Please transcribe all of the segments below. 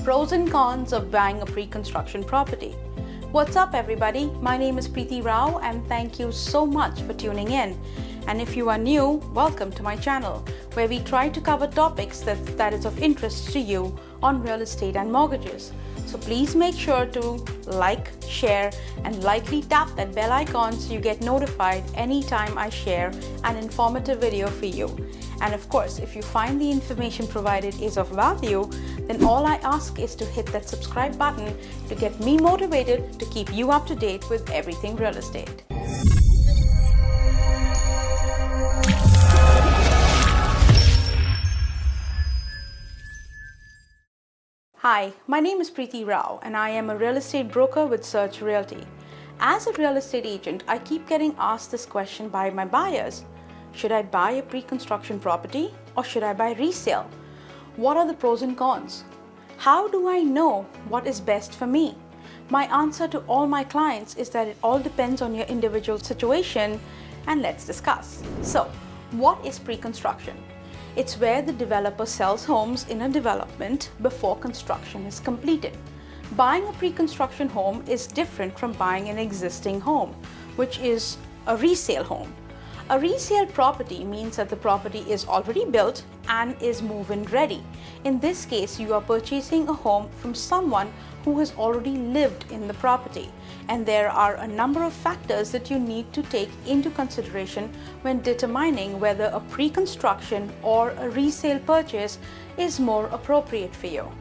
Pros and cons of buying a pre-construction property. What's up everybody? My name is Preeti Rao and thank you so much for tuning in. And if you are new, welcome to my channel, where we try to cover topics that is of interest to you on real estate and mortgages. So please make sure to like, share, and likely tap that bell icon so you get notified anytime I share an informative video for you. And of course, if you find the information provided is of value, then all I ask is to hit that subscribe button to get me motivated to keep you up to date with everything real estate. Hi, my name is Preeti Rao and I am a real estate broker with Search Realty. As a real estate agent, I keep getting asked this question by my buyers. Should I buy a pre-construction property or should I buy resale? What are the pros and cons? How do I know what is best for me? My answer to all my clients is that it all depends on your individual situation, and let's discuss. So, what is pre-construction? It's where the developer sells homes in a development before construction is completed. Buying a pre-construction home is different from buying an existing home, which is a resale home. A resale property means that the property is already built and is move-in ready. In this case, you are purchasing a home from someone who has already lived in the property, and there are a number of factors that you need to take into consideration when determining whether a pre-construction or a resale purchase is more appropriate for you.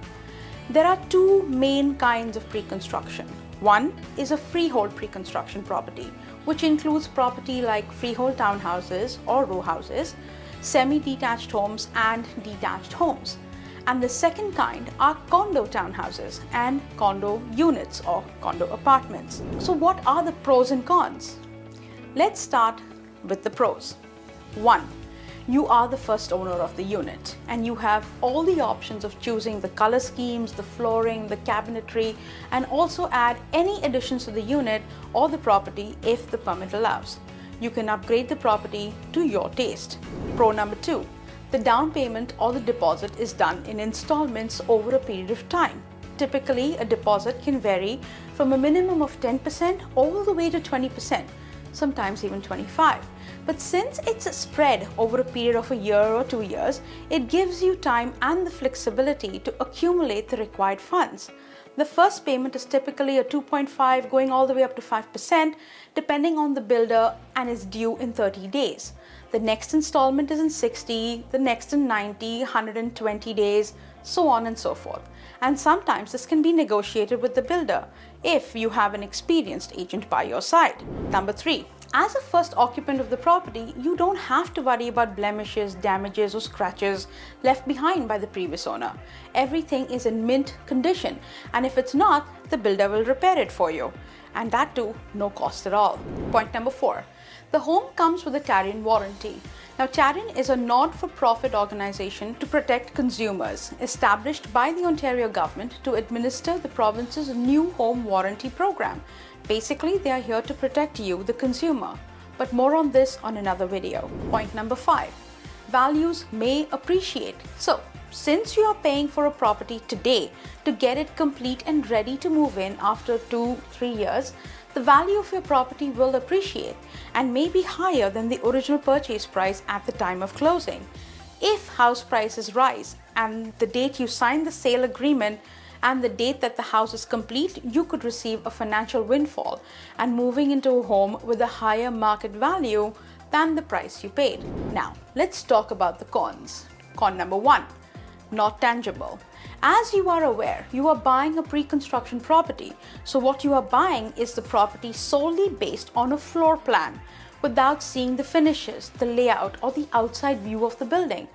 There are two main kinds of pre-construction. One is a freehold pre-construction property, which includes property like freehold townhouses or row houses, semi-detached homes and detached homes. And the second kind are condo townhouses and condo units or condo apartments. So what are the pros and cons? Let's start with the pros. 1. You are the first owner of the unit and you have all the options of choosing the color schemes, the flooring, the cabinetry, and also add any additions to the unit or the property if the permit allows. You can upgrade the property to your taste. Pro number 2. The down payment or the deposit is done in installments over a period of time. Typically, a deposit can vary from a minimum of 10% all the way to 20%, sometimes even 25%. But since it's spread over a period of a year or 2 years, it gives you time and the flexibility to accumulate the required funds. The first payment is typically a 2.5 going all the way up to 5% depending on the builder and is due in 30 days. The next installment is in 60, the next in 90, 120 days, so on and so forth. And sometimes this can be negotiated with the builder if you have an experienced agent by your side. Number 3. As a first occupant of the property, you don't have to worry about blemishes, damages, or scratches left behind by the previous owner. Everything is in mint condition, and if it's not, the builder will repair it for you. And that too, no cost at all. Point number 4. The home comes with a Tarion warranty. Now, Tarion is a not-for-profit organization to protect consumers, established by the Ontario government to administer the province's new home warranty program. Basically, they are here to protect you, the consumer. But more on this on another video. Point number 5. Values may appreciate. So, since you are paying for a property today to get it complete and ready to move in after 2-3 years, the value of your property will appreciate and may be higher than the original purchase price at the time of closing. If house prices rise and the date you sign the sale agreement and the date that the house is complete, you could receive a financial windfall and moving into a home with a higher market value than the price you paid. Now, let's talk about the cons. Con number 1. Not tangible. As you are aware, you are buying a pre-construction property. So what you are buying is the property solely based on a floor plan without seeing the finishes, the layout, or the outside view of the building.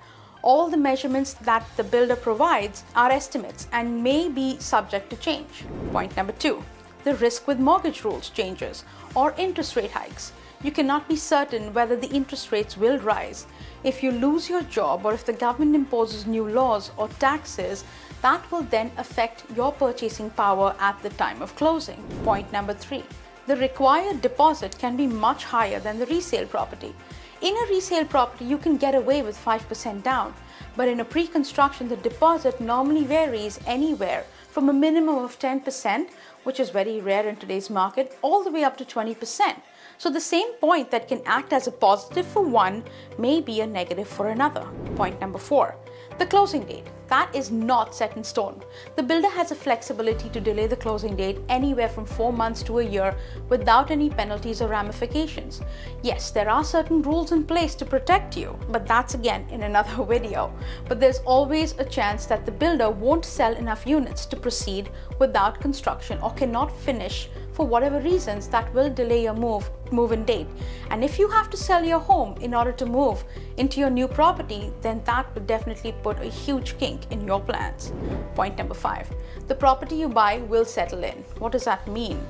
All the measurements that the builder provides are estimates and may be subject to change. Point number 2. The risk with mortgage rules changes or interest rate hikes. You cannot be certain whether the interest rates will rise. If you lose your job or if the government imposes new laws or taxes, that will then affect your purchasing power at the time of closing. Point number 3. The required deposit can be much higher than the resale property. In a resale property, you can get away with 5% down. But in a pre-construction, the deposit normally varies anywhere from a minimum of 10%, which is very rare in today's market, all the way up to 20%. So the same point that can act as a positive for one may be a negative for another. Point number 4, the closing date. That is not set in stone. The builder has a flexibility to delay the closing date anywhere from 4 months to a year without any penalties or ramifications. Yes, there are certain rules in place to protect you, but that's again in another video. But there's always a chance that the builder won't sell enough units to proceed without construction or cannot finish for whatever reasons that will delay your move-in date. And if you have to sell your home in order to move into your new property, then that would definitely put a huge kink in your plans. Point number 5, the property you buy will settle in. What does that mean?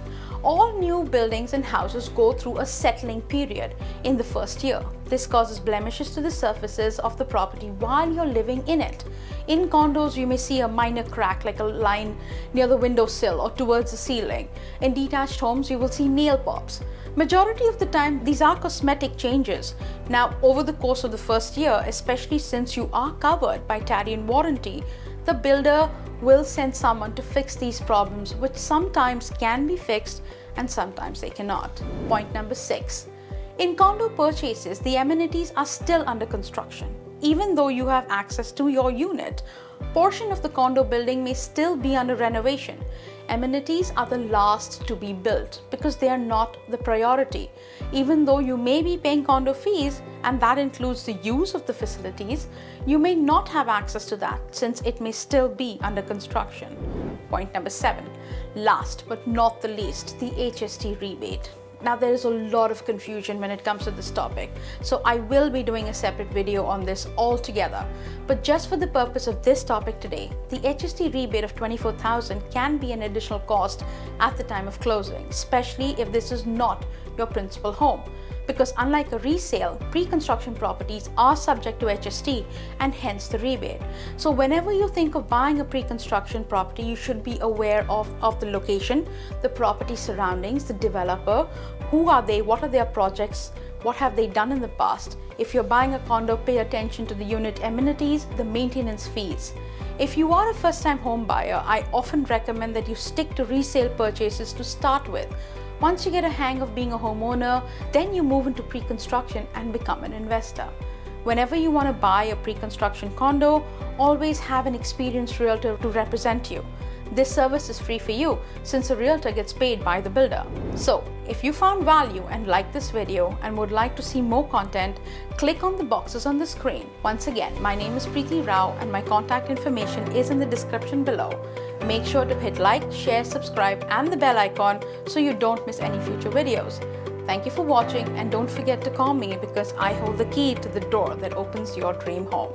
All new buildings and houses go through a settling period in the first year. This causes blemishes to the surfaces of the property while you're living in it. In condos, you may see a minor crack like a line near the windowsill or towards the ceiling. In detached homes, you will see nail pops. Majority of the time, these are cosmetic changes. Now, over the course of the first year, especially since you are covered by Tarion warranty, the builder will send someone to fix these problems, which sometimes can be fixed and sometimes they cannot. Point number 6. In condo purchases, the amenities are still under construction. Even though you have access to your unit, portion of the condo building may still be under renovation. Amenities are the last to be built because they are not the priority. Even though you may be paying condo fees, and that includes the use of the facilities, you may not have access to that since it may still be under construction. Point number 7. Last but not the least, the HST rebate. Now, there is a lot of confusion when it comes to this topic, so I will be doing a separate video on this altogether. But just for the purpose of this topic today, the HST rebate of $24,000 can be an additional cost at the time of closing, especially if this is not your principal home. Because unlike a resale, pre-construction properties are subject to HST and hence the rebate. So whenever you think of buying a pre-construction property, you should be aware of the location, the property surroundings, the developer, who are they, what are their projects, what have they done in the past. If you're buying a condo, pay attention to the unit amenities, the maintenance fees. If you are a first-time home buyer, I often recommend that you stick to resale purchases to start with. Once you get a hang of being a homeowner, then you move into pre-construction and become an investor. Whenever you want to buy a pre-construction condo, always have an experienced realtor to represent you. This service is free for you since a realtor gets paid by the builder. So, if you found value and liked this video and would like to see more content, click on the boxes on the screen. Once again, my name is Preeti Rao and my contact information is in the description below. Make sure to hit like, share, subscribe and the bell icon so you don't miss any future videos. Thank you for watching and don't forget to call me because I hold the key to the door that opens your dream home.